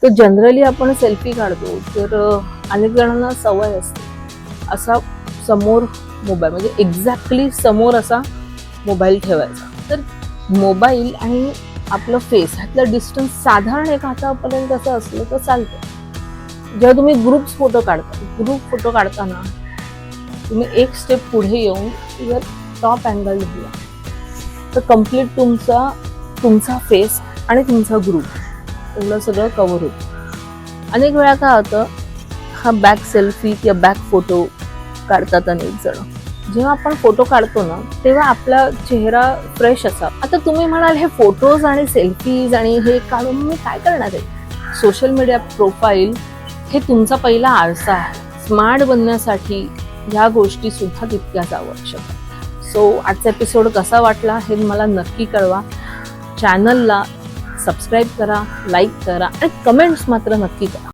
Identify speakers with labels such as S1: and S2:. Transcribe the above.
S1: तर जनरली आपण सेल्फी काढतो तर अनेक जणांना सवय असते असा समोर मोबाईल म्हणजे एक्झॅक्टली समोर असा मोबाईल ठेवायचा. तर मोबाईल आणि आपलं फेस ह्यातलं डिस्टन्स साधारण एक हातापर्यंत असं असलं तर चालतं. जेव्हा तुम्ही ग्रुप फोटो काढताना तुम्ही एक स्टेप पुढे येऊन जर टॉप अँगल घेतला तर कम्प्लीट तुमचा फेस आणि तुमचा ग्रुप एवढं सगळं कव्हर होतं. अनेक वेळा काय होतं, हा बॅक सेल्फी किंवा बॅक फोटो काढतात अनेक जण. जेव्हा आपण फोटो काढतो ना तेव्हा आपला चेहरा फ्रेश असा. आता तुम्ही म्हणाल हे फोटोज आणि सेल्फीज आणि हे काढून मी काय करणार आहे. सोशल मीडिया प्रोफाईल हे तुमचा पहिला आरसा आहे. स्मार्ट बनण्यासाठी ह्या गोष्टी सुद्धा तितक्याच आवश्यक. सो आजचा एपिसोड कसा वाटला हे मला नक्की कळवा. चॅनलला सबस्क्राईब करा, लाईक करा आणि कमेंट्स मात्र नक्की करा.